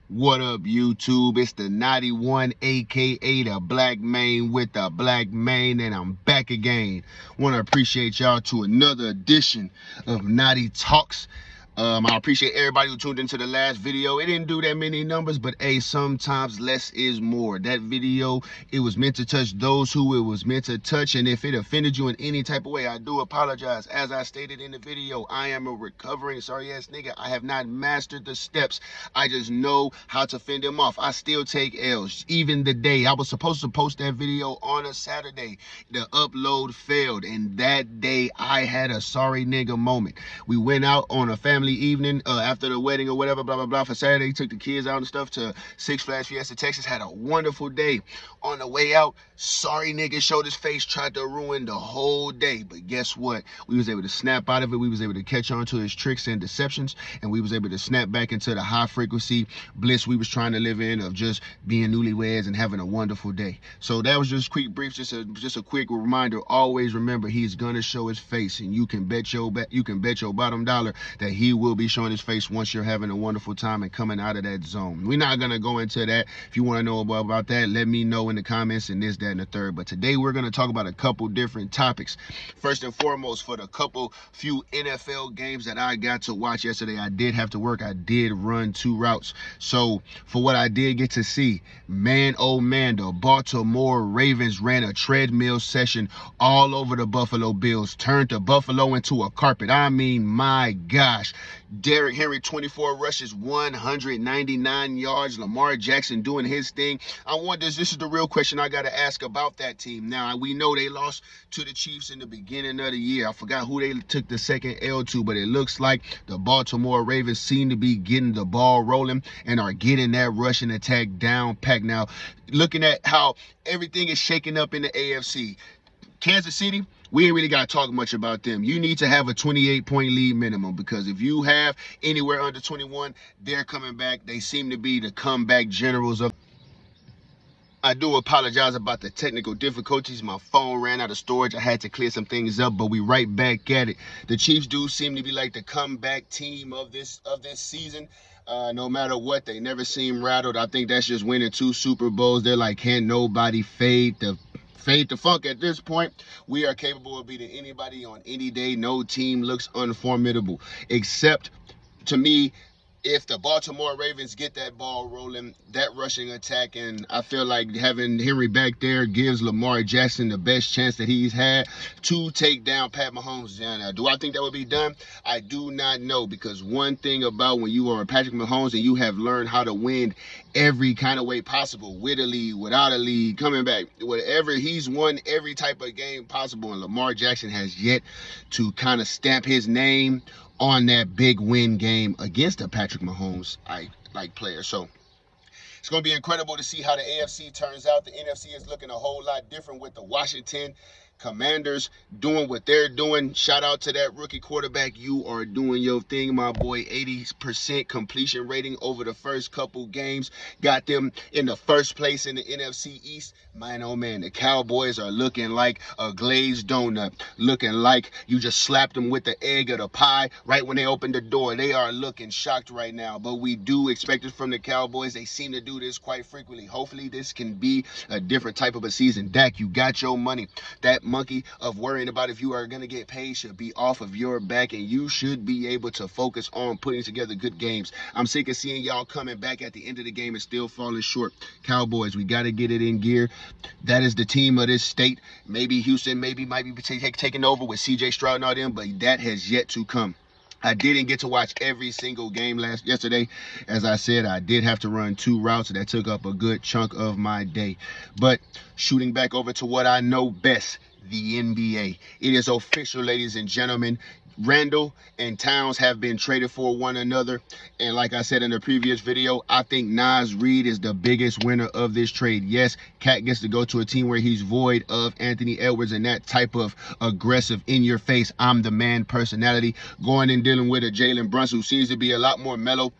What up, YouTube? It's the Knotty one, aka the Black Mane with the Black Mane, and I'm back again. Want to appreciate y'all to another edition of Knotty Talks. I appreciate everybody who tuned into the last video. It didn't do that many numbers, but hey, sometimes less is more. That video, it was meant to touch those who it was meant to touch, and if it offended you in any type of way, I do apologize. As I stated in the video, I am a recovering sorry ass nigga. I have not mastered the steps. I just know how to fend them off. I still take L's. Even the day I was supposed to post that video on a Saturday, the upload failed, and that day I had a sorry nigga moment. We went out on a family evening after the wedding or whatever, blah blah blah, for Saturday. Took the kids out and stuff to Six Flags Fiesta, Texas. Had a wonderful day. On the way out, sorry nigga showed his face, tried to ruin the whole day. But guess what? We was able to snap out of it. We was able to catch on to his tricks and deceptions, and we was able to snap back into the high frequency bliss we was trying to live in of just being newlyweds and having a wonderful day. So that was just quick brief, just a quick reminder. Always remember, he's gonna show his face, and you can bet your bottom dollar that he will be showing his face once you're having a wonderful time and coming out of that zone. We're not gonna go into that. If you want to know about that, let me know in the comments, and this, that, and the third. But today we're gonna talk about a couple different topics. First and foremost, for the few NFL games that I got to watch yesterday, I did have to work. I did run 2 routes. So for what I did get to see, man, oh man, the Baltimore Ravens ran a treadmill session all over the Buffalo Bills, turned the Buffalo into a carpet. I mean, my gosh. Derrick Henry, 24 rushes, 199 yards. Lamar Jackson doing his thing. I wonder, this is the real question I got to ask about that team. Now, we know they lost to the Chiefs in the beginning of the year. I forgot who they took the second L to, but it looks like the Baltimore Ravens seem to be getting the ball rolling and are getting that rushing attack down packed. Now, looking at how everything is shaking up in the AFC, Kansas City, we ain't really got to talk much about them. You need to have a 28-point lead minimum, because if you have anywhere under 21, they're coming back. They seem to be the comeback generals of. I do apologize about the technical difficulties. My phone ran out of storage. I had to clear some things up, but we right back at it. The Chiefs do seem to be like the comeback team of this season. No matter what, they never seem rattled. I think that's just winning 2 Super Bowls. They're like, can't nobody fade the funk at this point. We are capable of beating anybody on any day. No team looks unformidable, except, to me, if the Baltimore Ravens get that ball rolling, that rushing attack, and I feel like having Henry back there gives Lamar Jackson the best chance that he's had to take down Pat Mahomes. Now, do I think that would be done? I do not know, because one thing about when you are Patrick Mahomes and you have learned how to win every kind of way possible, with a lead, without a lead, coming back, whatever, he's won every type of game possible, and Lamar Jackson has yet to kind of stamp his name on that big win game against a Patrick Mahomes like player. So it's going to be incredible to see how the AFC turns out. The NFC is looking a whole lot different with the Washington Commanders doing what they're doing. Shout out to that rookie quarterback. You are doing your thing, my boy. 80% completion rating over the first couple games. Got them in the first place in the NFC East. Man, oh man, the Cowboys are looking like a glazed donut. Looking like you just slapped them with the egg of the pie right when they opened the door. They are looking shocked right now, but we do expect it from the Cowboys. They seem to do this quite frequently. Hopefully this can be a different type of a season. Dak, you got your money. That monkey of worrying about if you are going to get paid should be off of your back, and you should be able to focus on putting together good games. I'm sick of seeing y'all coming back at the end of the game and still falling short. Cowboys, we got to get it in gear. That is the team of this state. Maybe Houston might be taking over with CJ Stroud and all them, but that has yet to come. I didn't get to watch every single game yesterday. As I said, I did have to run 2 routes. That took up a good chunk of my day. But shooting back over to what I know best, the NBA. It is official, ladies and gentlemen. Randall and Towns have been traded for one another, and like I said in the previous video, I think Nas Reed is the biggest winner of this trade. Yes, Cat gets to go to a team where he's void of Anthony Edwards and that type of aggressive, in-your-face, I'm the man personality, going and dealing with a Jalen Brunson who seems to be a lot more mellow,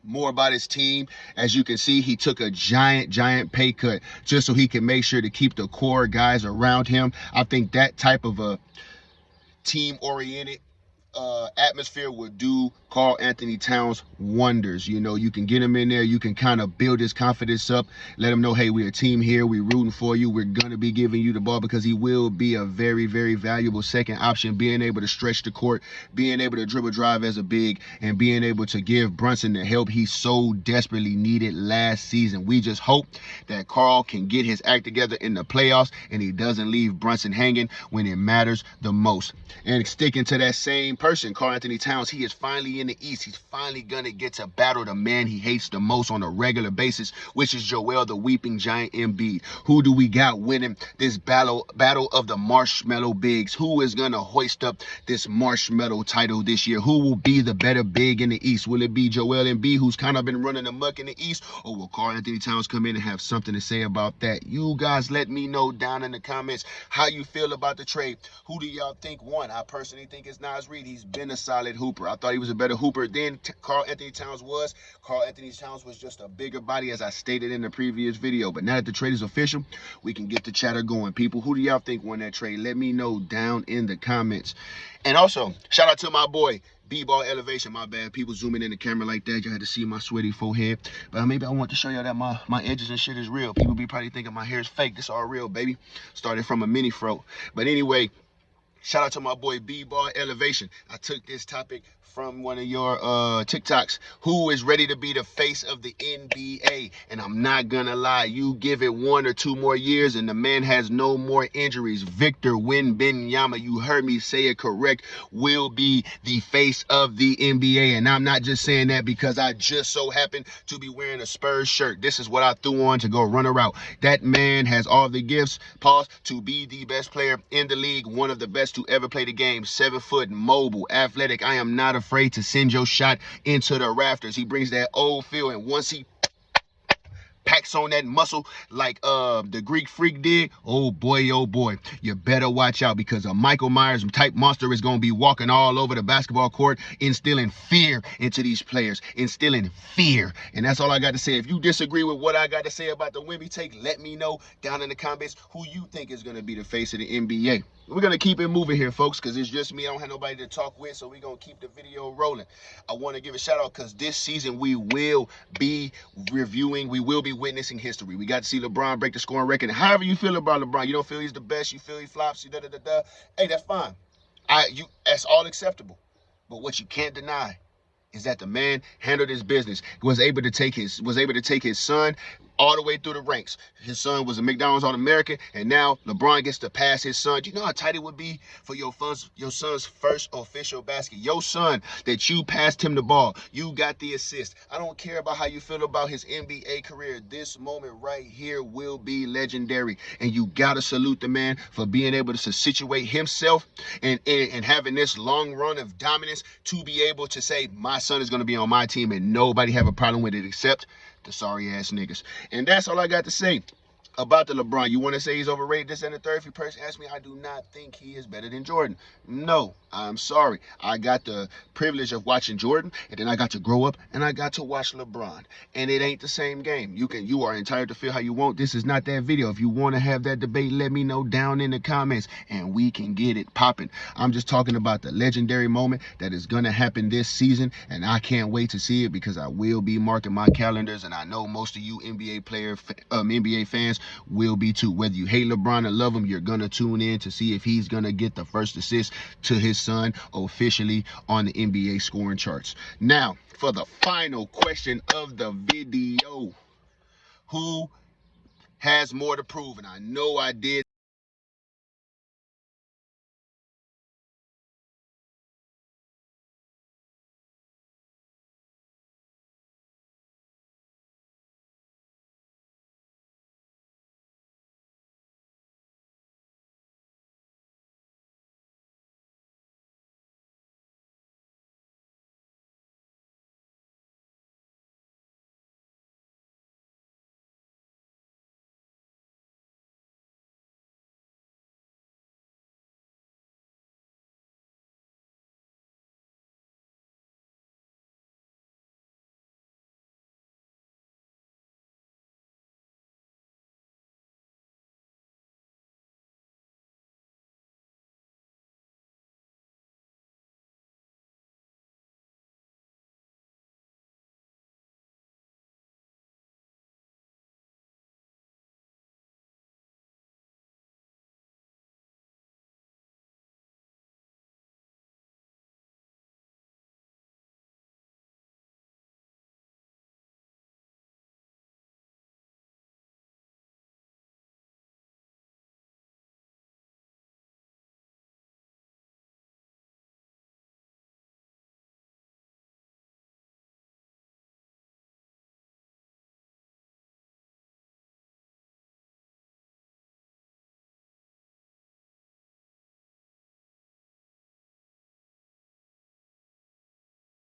more about his team. As you can see, he took a giant pay cut just so he can make sure to keep the core guys around him. I think that type of a team-oriented atmosphere will do Karl Anthony Towns wonders. You know, you can get him in there, you can kind of build his confidence up, let him know, hey, we're a team here, we're rooting for you, we're gonna be giving you the ball, because he will be a very, very valuable second option, being able to stretch the court, being able to dribble drive as a big, and being able to give Brunson the help he so desperately needed last season. We just hope that Karl can get his act together in the playoffs and he doesn't leave Brunson hanging when it matters the most. And sticking to that same person, Karl Anthony Towns, he is finally in the East. He's finally gonna get to battle the man he hates the most on a regular basis, which is Joel the Weeping Giant Embiid. Who do we got winning this battle of the marshmallow bigs? Who is gonna hoist up this marshmallow title this year? Who will be the better big in the East? Will it be Joel Embiid, who's kind of been running amok in the East, or will Karl Anthony Towns come in and have something to say about that? You guys let me know down in the comments how you feel about the trade. Who do y'all think won? I personally think it's Naz Reid. He's been a solid hooper. I thought he was a better hooper than Karl Anthony Towns was. Karl Anthony Towns was just a bigger body, as I stated in the previous video. But now that the trade is official, we can get the chatter going. People, who do y'all think won that trade? Let me know down in the comments. And also, shout out to my boy, B-Ball Elevation. My bad, people zooming in the camera like that, you had to see my sweaty forehead. But maybe I want to show y'all that my edges and shit is real. People be probably thinking my hair is fake. This all real, baby. Started from a mini fro. But anyway, shout out to my boy B-Ball Elevation. I took this topic from one of your TikToks. Who is ready to be the face of the NBA? And I'm not gonna lie, you give it 1 or 2 more years and the man has no more injuries. Victor Wembanyama, you heard me say it correct, will be the face of the NBA. And I'm not just saying that because I just so happen to be wearing a Spurs shirt. This is what I threw on to go run a route. That man has all the gifts, pause, to be the best player in the league, one of the best to ever play the game. 7 foot, mobile, athletic. I am not afraid to send your shot into the rafters. He brings that old feel, and once he packs on that muscle like the Greek Freak did, oh boy, you better watch out, because a Michael Myers type monster is going to be walking all over the basketball court, instilling fear into these players, instilling fear. And that's all I got to say. If you disagree with what I got to say about the Wemby take, let me know down in the comments who you think is going to be the face of the NBA. We're going to keep it moving here, folks, because it's just me. I don't have nobody to talk with, so we're going to keep the video rolling. I want to give a shout out because this season we will be reviewing, we will be witnessing history. We got to see LeBron break the scoring record. However you feel about LeBron, you don't feel he's the best, you feel he flops, you da-da-da-da. Hey, that's fine. That's all acceptable. But what you can't deny is that the man handled his business. Was able to take his son all the way through the ranks. His son was a McDonald's All-American, and now LeBron gets to pass his son. Do you know how tight it would be for your son's first official basket? Your son, that you passed him the ball, you got the assist. I don't care about how you feel about his NBA career. This moment right here will be legendary, and you gotta salute the man for being able to situate himself and having this long run of dominance to be able to say, my son is gonna be on my team, and nobody have a problem with it except the sorry ass niggas. And that's all I got to say about the LeBron. You want to say he's overrated, this and the third? If you personally ask me, I do not think he is better than Jordan. No, I'm sorry. I got the privilege of watching Jordan, and then I got to grow up and I got to watch LeBron. And it ain't the same game. You are entitled to feel how you want. This is not that video. If you want to have that debate, let me know down in the comments and we can get it popping. I'm just talking about the legendary moment that is going to happen this season, and I can't wait to see it because I will be marking my calendars, and I know most of you NBA fans will be too. Whether you hate LeBron or love him, you're gonna tune in to see if he's gonna get the first assist to his son officially on the NBA scoring charts. Now, for the final question of the video, who has more to prove? And I know I did